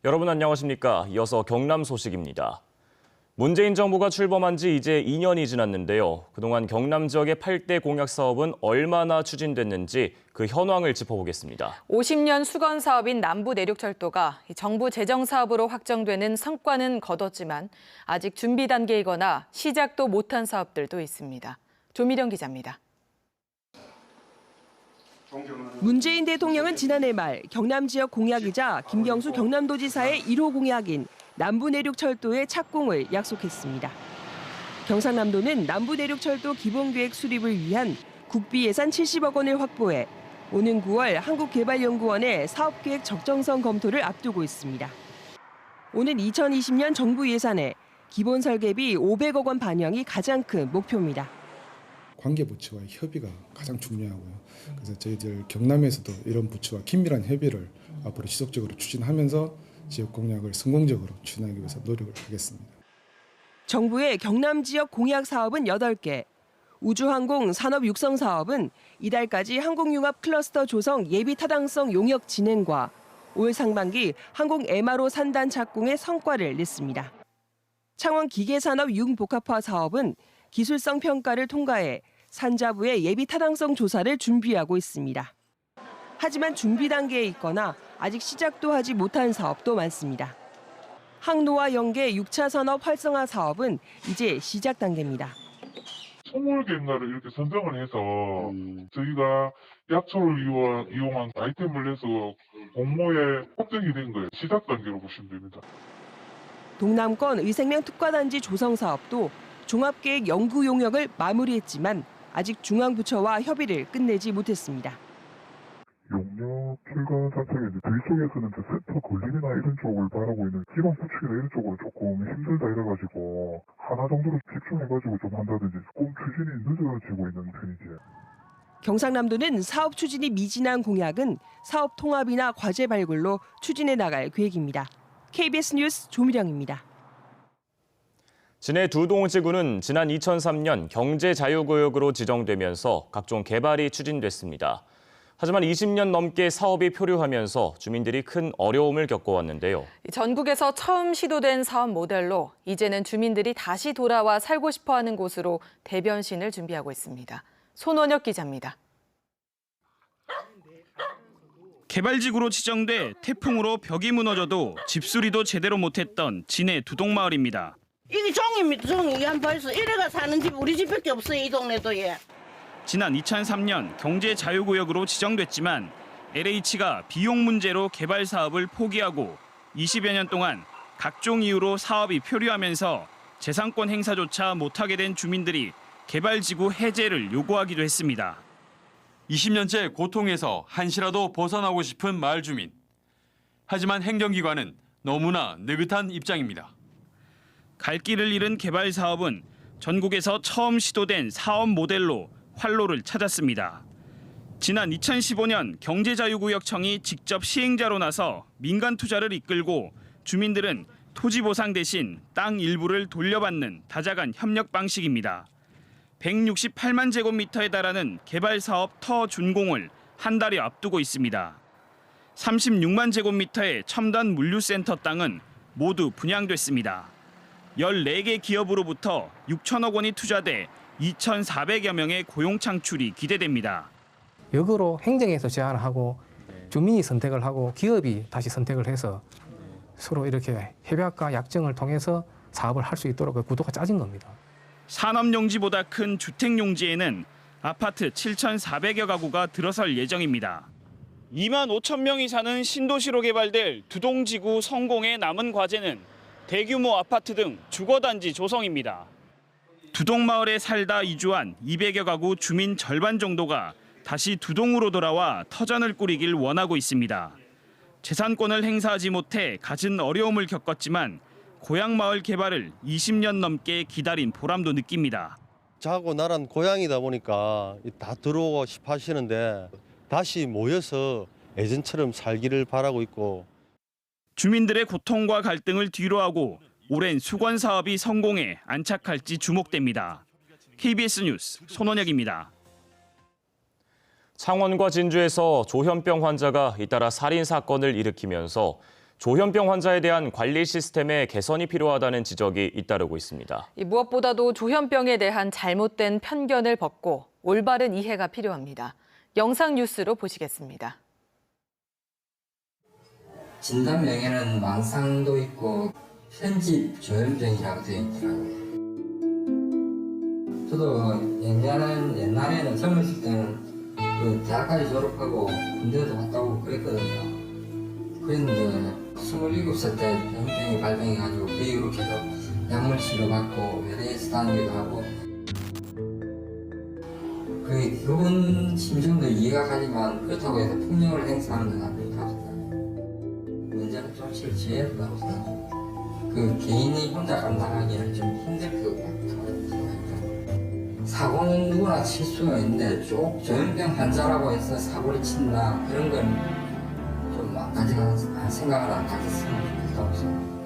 여러분 안녕하십니까? 이어서 경남 소식입니다. 문재인 정부가 출범한 지 이제 2년이 지났는데요. 그동안 경남 지역의 8대 공약 사업은 얼마나 추진됐는지 그 현황을 짚어보겠습니다. 50년 수건 사업인 남부내륙철도가 정부 재정 사업으로 확정되는 성과는 거뒀지만 아직 준비 단계이거나 시작도 못한 사업들도 있습니다. 조미령 기자입니다. 문재인 대통령은 지난해 말 경남 지역 공약이자 김경수 경남도지사의 1호 공약인 남부내륙철도의 착공을 약속했습니다. 경상남도는 남부내륙철도 기본계획 수립을 위한 국비 예산 70억 원을 확보해 오는 9월 한국개발연구원의 사업계획 적정성 검토를 앞두고 있습니다. 오는 2020년 정부 예산에 기본 설계비 500억 원 반영이 가장 큰 목표입니다. 관계 부처와의 협의가 가장 중요하고요. 그래서 저희들 경남에서도 이런 부처와 긴밀한 협의를 앞으로 지속적으로 추진하면서 지역 공약을 성공적으로 추진하기 위해서 노력을 하겠습니다. 정부의 경남 지역 공약 사업은 8개, 우주항공 산업 육성 사업은 이달까지 항공융합 클러스터 조성 예비 타당성 용역 진행과 올 상반기 항공 MRO 산단 착공의 성과를 냈습니다. 창원 기계산업 융복합화 사업은 기술성 평가를 통과해 산자부의 예비 타당성 조사를 준비하고 있습니다. 하지만 준비 단계에 있거나 아직 시작도 하지 못한 사업도 많습니다. 항로와 연계 6차 산업 활성화 사업은 이제 시작 단계입니다. 20개인가를 이렇게 선정을 해서 저희가 약초를 이용한 아이템을 내서 공모에 확정이 된 거예요. 시작 단계로 보시면 됩니다. 동남권 의생명 특화단지 조성 사업도 종합계획 연구 용역을 마무리했지만 아직 중앙부처와 협의를 끝내지 못했습니다. 용역 출간 자체가 저희 쪽에서는 센터 건립이나 이런 쪽을 바라고 있는 기반 구축이나 이런 쪽으로 조금 힘들다 이래가지고 하나 정도로 집중해가지고 좀 한다든지 조금 추진이 늦어지고 있는 편이지. 경상남도는 사업 추진이 미진한 공약은 사업 통합이나 과제 발굴로 추진해 나갈 계획입니다. KBS 뉴스 조미령입니다. 진해 두동지구는 지난 2003년 경제자유구역으로 지정되면서 각종 개발이 추진됐습니다. 하지만 20년 넘게 사업이 표류하면서 주민들이 큰 어려움을 겪어왔는데요. 전국에서 처음 시도된 사업 모델로 이제는 주민들이 다시 돌아와 살고 싶어하는 곳으로 대변신을 준비하고 있습니다. 손원혁 기자입니다. 개발지구로 지정돼 태풍으로 벽이 무너져도 집수리도 제대로 못했던 진해 두동마을입니다. 이게 종입니다. 종이. 이게 한번 봐서 이래가 사는 집 우리 집밖에 없어요. 이 동네도. 예. 지난 2003년 경제자유구역으로 지정됐지만 LH가 비용 문제로 개발 사업을 포기하고 20여 년 동안 각종 이유로 사업이 표류하면서 재산권 행사조차 못하게 된 주민들이 개발지구 해제를 요구하기도 했습니다. 20년째 고통에서 한시라도 벗어나고 싶은 마을 주민. 하지만 행정기관은 너무나 느긋한 입장입니다. 갈 길을 잃은 개발 사업은 전국에서 처음 시도된 사업 모델로 활로를 찾았습니다. 지난 2015년 경제자유구역청이 직접 시행자로 나서 민간 투자를 이끌고 주민들은 토지 보상 대신 땅 일부를 돌려받는 다자간 협력 방식입니다. 168만 제곱미터에 달하는 개발 사업 터 준공을 한 달이 앞두고 있습니다. 36만 제곱미터의 첨단 물류센터 땅은 모두 분양됐습니다. 14개 기업으로부터 6천억 원이 투자돼 2,400여 명의 고용 창출이 기대됩니다. 역으로 행정에서 제안을 하고 주민이 선택을 하고 기업이 다시 선택을 해서 서로 이렇게 협약과 약정을 통해서 사업을 할 수 있도록 그 구도가 짜진 겁니다. 산업용지보다 큰 주택용지에는 아파트 7,400여 가구가 들어설 예정입니다. 2만 5천 명이 사는 신도시로 개발될 두동지구 성공의 남은 과제는 대규모 아파트 등 주거단지 조성입니다. 두동마을에 살다 이주한 200여 가구 주민 절반 정도가 다시 두동으로 돌아와 터전을 꾸리길 원하고 있습니다. 재산권을 행사하지 못해 갖은 어려움을 겪었지만 고향 마을 개발을 20년 넘게 기다린 보람도 느낍니다. 자고 나란 고향이다 보니까 다 들어오고 싶어 하시는데 다시 모여서 예전처럼 살기를 바라고 있고. 주민들의 고통과 갈등을 뒤로하고 오랜 수건 사업이 성공에 안착할지 주목됩니다. KBS 뉴스 손원혁입니다. 창원과 진주에서 조현병 환자가 잇따라 살인 사건을 일으키면서 조현병 환자에 대한 관리 시스템의 개선이 필요하다는 지적이 잇따르고 있습니다. 무엇보다도 조현병에 대한 잘못된 편견을 벗고 올바른 이해가 필요합니다. 영상 뉴스로 보시겠습니다. 진단 명에는 망상도 있고 편집 조현병이라고 되어 있더라고요. 저도 옛날에는 젊었을 때는 그 대학까지 졸업하고 군대도 갔다 오고 그랬거든요. 그랬는데 27살 때 조현병이 발병해가지고 그 이후로 계속 약물 치료받고 외래에서 다니기도 하고 그분 심정도 이해가 가지만 그렇다고 해서 폭력을 행사하는 건 아닙니다. 문제는 조치를 지어야 된다고 생각합니다. 그 개인이 혼자 감당하기는 좀 힘들 것 같다는 생각입니다. 사고는 누구나 칠 수가 있는데 쭉 조현병 환자라고 해서 사고를 친다 그런 건 좀 생각을 안 가졌으면 좋겠다고 생각합니다.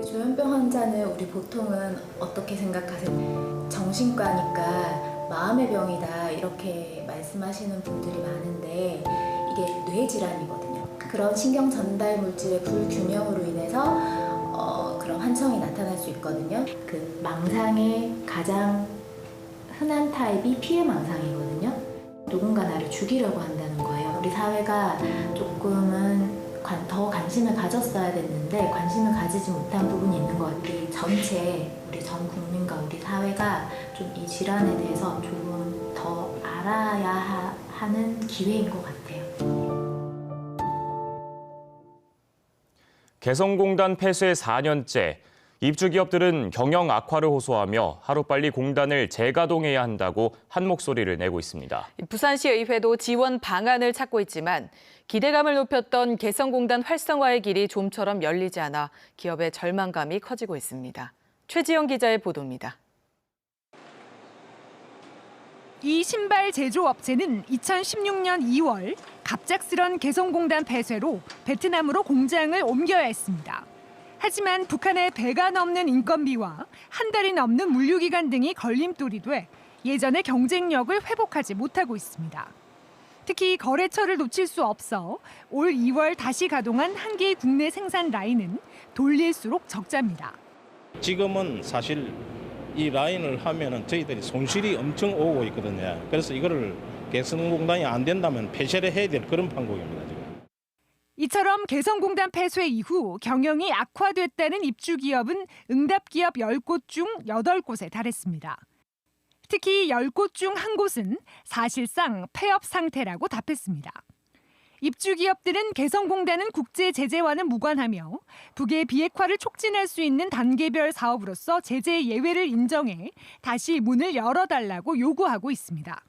조현병 환자는 우리 보통은 어떻게 생각하세요? 정신과니까 마음의 병이다 이렇게 말씀하시는 분들이 많은데 이게 뇌질환이거든요. 그런 신경 전달 물질의 불균형으로 인해서 그런 환청이 나타날 수 있거든요. 그 망상의 가장 흔한 타입이 피해 망상이거든요. 누군가 나를 죽이려고 한다는 거예요. 우리 사회가 조금은 더 관심을 가졌어야 됐는데 관심을 가지지 못한 부분이 있는 것 같아요. 우리 전 국민과 우리 사회가 좀 이 질환에 대해서 조금 더 알아야 하는 기회인 것 같아요. 개성공단 폐쇄 4년째, 입주기업들은 경영 악화를 호소하며 하루빨리 공단을 재가동해야 한다고 한 목소리를 내고 있습니다. 부산시 의회도 지원 방안을 찾고 있지만 기대감을 높였던 개성공단 활성화의 길이 좀처럼 열리지 않아 기업의 절망감이 커지고 있습니다. 최지영 기자의 보도입니다. 이 신발 제조업체는 2016년 2월 갑작스런 개성공단 폐쇄로 베트남으로 공장을 옮겨야 했습니다. 하지만 북한의 배가 넘는 인건비와 한 달이 넘는 물류기간 등이 걸림돌이 돼 예전의 경쟁력을 회복하지 못하고 있습니다. 특히 거래처를 놓칠 수 없어 올 2월 다시 가동한 한 개의 국내 생산 라인은 돌릴수록 적자입니다. 지금은 사실 이 라인을 하면은 저희들이 손실이 엄청 오고 있거든요. 그래서 이거를 개성공단이 안 된다면 폐쇄를 해야 될 그런 판국입니다. 지금. 이처럼 개성공단 폐쇄 이후 경영이 악화됐다는 입주기업은 응답기업 10곳 중 8곳에 달했습니다. 특히 10곳 중 한 곳은 사실상 폐업 상태라고 답했습니다. 입주기업들은 개성공단은 국제 제재와는 무관하며 북의 비핵화를 촉진할 수 있는 단계별 사업으로서 제재 예외를 인정해 다시 문을 열어달라고 요구하고 있습니다.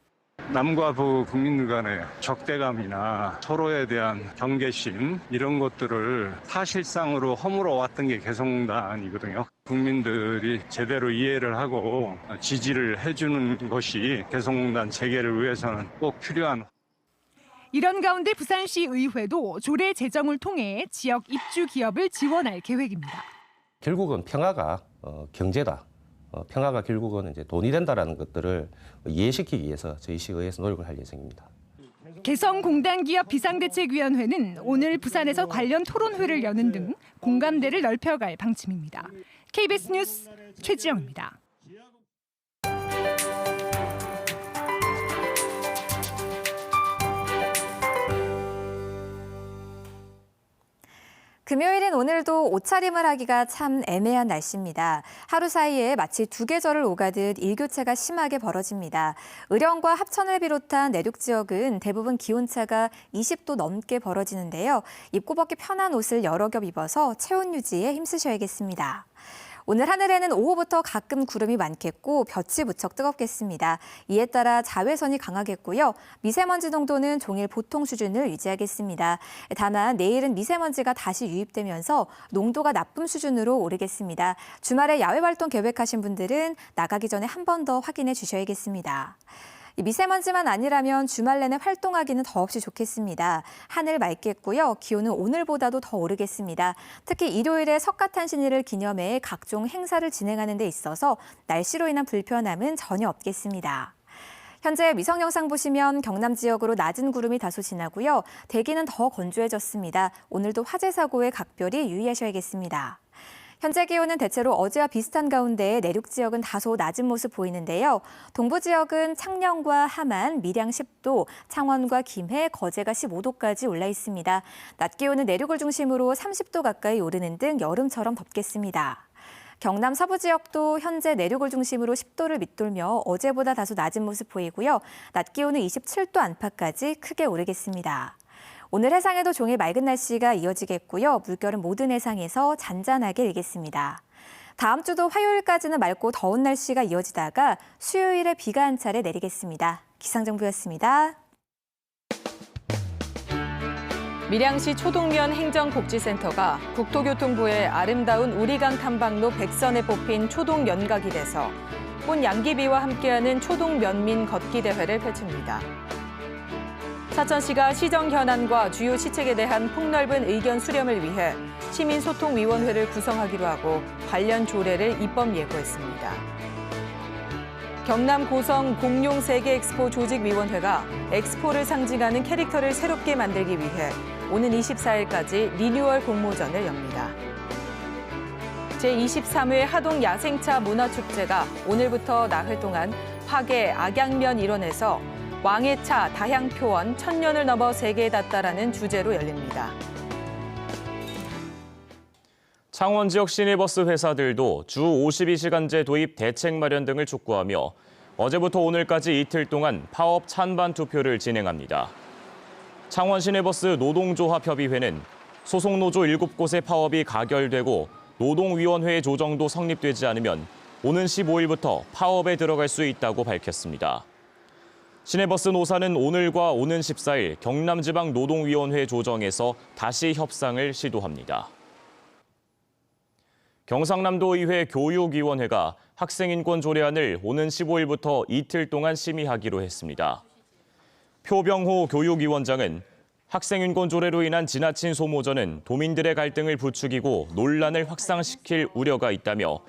남과 북 국민들 간의 적대감이나 서로에 대한 경계심 이런 것들을 사실상으로 허물어 왔던 게 개성공단이거든요. 국민들이 제대로 이해를 하고 지지를 해주는 것이 개성공단 재개를 위해서는 꼭 필요한. 이런 가운데 부산시 의회도 조례 제정을 통해 지역 입주 기업을 지원할 계획입니다. 결국은 평화가 경제다. 평화가 결국은 이제 돈이 된다라는 것들을 이해시키기 위해서 저희 시의회에서 노력을 할 예정입니다. 개성공단기업 비상대책위원회는 오늘 부산에서 관련 토론회를 여는 등 공감대를 넓혀갈 방침입니다. KBS 뉴스 최지영입니다. 금요일인 오늘도 옷차림을 하기가 참 애매한 날씨입니다. 하루 사이에 마치 두 계절을 오가듯 일교차가 심하게 벌어집니다. 의령과 합천을 비롯한 내륙 지역은 대부분 기온차가 20도 넘게 벌어지는데요. 입고 벗기 편한 옷을 여러 겹 입어서 체온 유지에 힘쓰셔야겠습니다. 오늘 하늘에는 오후부터 가끔 구름이 많겠고 볕이 무척 뜨겁겠습니다. 이에 따라 자외선이 강하겠고요. 미세먼지 농도는 종일 보통 수준을 유지하겠습니다. 다만 내일은 미세먼지가 다시 유입되면서 농도가 나쁨 수준으로 오르겠습니다. 주말에 야외 활동 계획하신 분들은 나가기 전에 한 번 더 확인해 주셔야겠습니다. 미세먼지만 아니라면 주말 내내 활동하기는 더없이 좋겠습니다. 하늘 맑겠고요. 기온은 오늘보다도 더 오르겠습니다. 특히 일요일에 석가탄신일을 기념해 각종 행사를 진행하는 데 있어서 날씨로 인한 불편함은 전혀 없겠습니다. 현재 위성 영상 보시면 경남 지역으로 낮은 구름이 다소 지나고요. 대기는 더 건조해졌습니다. 오늘도 화재 사고에 각별히 유의하셔야겠습니다. 현재 기온은 대체로 어제와 비슷한 가운데 내륙 지역은 다소 낮은 모습 보이는데요. 동부 지역은 창녕과 함안, 밀양 10도, 창원과 김해, 거제가 15도까지 올라 있습니다. 낮 기온은 내륙을 중심으로 30도 가까이 오르는 등 여름처럼 덥겠습니다. 경남 서부 지역도 현재 내륙을 중심으로 10도를 밑돌며 어제보다 다소 낮은 모습 보이고요. 낮 기온은 27도 안팎까지 크게 오르겠습니다. 오늘 해상에도 종일 맑은 날씨가 이어지겠고요. 물결은 모든 해상에서 잔잔하게 일겠습니다. 다음 주도 화요일까지는 맑고 더운 날씨가 이어지다가 수요일에 비가 한 차례 내리겠습니다. 기상정보였습니다. 밀양시 초동면 행정복지센터가 국토교통부의 아름다운 우리강 탐방로 100선에 뽑힌 초동 연각이 돼서 꽃 양귀비와 함께하는 초동 면민 걷기 대회를 펼칩니다. 사천시가 시정 현안과 주요 시책에 대한 폭넓은 의견 수렴을 위해 시민소통위원회를 구성하기로 하고 관련 조례를 입법 예고했습니다. 경남 고성 공룡 세계 엑스포 조직위원회가 엑스포를 상징하는 캐릭터를 새롭게 만들기 위해 오는 24일까지 리뉴얼 공모전을 엽니다. 제23회 하동 야생차 문화축제가 오늘부터 나흘 동안 화계 악양면 일원에서 왕의 차 다향표원 1000년을 넘어 세계에 닿다라는 주제로 열립니다. 창원 지역 시내버스 회사들도 주 52시간제 도입 대책 마련 등을 촉구하며 어제부터 오늘까지 이틀 동안 파업 찬반 투표를 진행합니다. 창원 시내버스 노동조합협의회는 소속 노조 7곳의 파업이 가결되고 노동위원회 조정도 성립되지 않으면 오는 15일부터 파업에 들어갈 수 있다고 밝혔습니다. 시내버스 노사는 오늘과 오는 14일 경남지방노동위원회 조정에서 다시 협상을 시도합니다. 경상남도의회 교육위원회가 학생인권 조례안을 오는 15일부터 이틀 동안 심의하기로 했습니다. 표병호 교육위원장은 학생인권 조례로 인한 지나친 소모전은 도민들의 갈등을 부추기고 논란을 확산시킬 우려가 있다며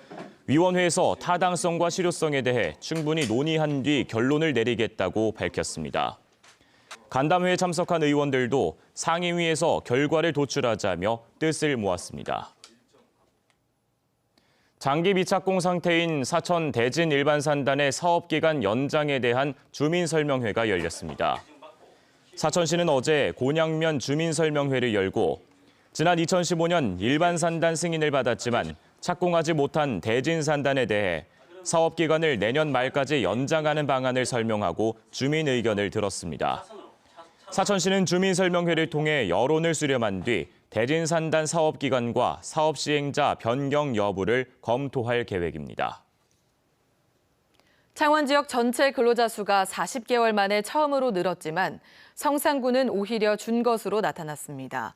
위원회에서 타당성과 실효성에 대해 충분히 논의한 뒤 결론을 내리겠다고 밝혔습니다. 간담회에 참석한 의원들도 상임위에서 결과를 도출하자며 뜻을 모았습니다. 장기 미착공 상태인 사천 대진 일반산단의 사업기간 연장에 대한 주민설명회가 열렸습니다. 사천시는 어제 곤양면 주민설명회를 열고 지난 2015년 일반산단 승인을 받았지만 착공하지 못한 대진산단에 대해 사업기간을 내년 말까지 연장하는 방안을 설명하고 주민 의견을 들었습니다. 사천시는 주민설명회를 통해 여론을 수렴한 뒤 대진산단 사업기간과 사업시행자 변경 여부를 검토할 계획입니다. 창원 지역 전체 근로자 수가 40개월 만에 처음으로 늘었지만 성산군은 오히려 준 것으로 나타났습니다.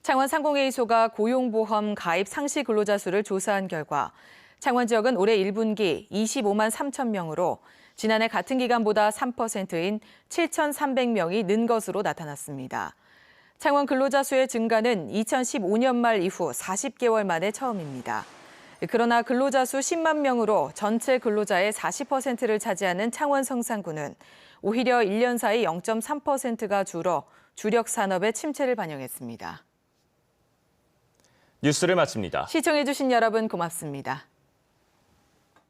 창원 상공회의소가 고용보험 가입 상시 근로자 수를 조사한 결과 창원 지역은 올해 1분기 25만 3천 명으로 지난해 같은 기간보다 3%인 7,300명이 는 것으로 나타났습니다. 창원 근로자 수의 증가는 2015년 말 이후 40개월 만에 처음입니다. 그러나 근로자 수 10만 명으로 전체 근로자의 40%를 차지하는 창원 성산군은 오히려 1년 사이 0.3%가 줄어 주력 산업의 침체를 반영했습니다. 뉴스를 마칩니다. 시청해주신 여러분 고맙습니다.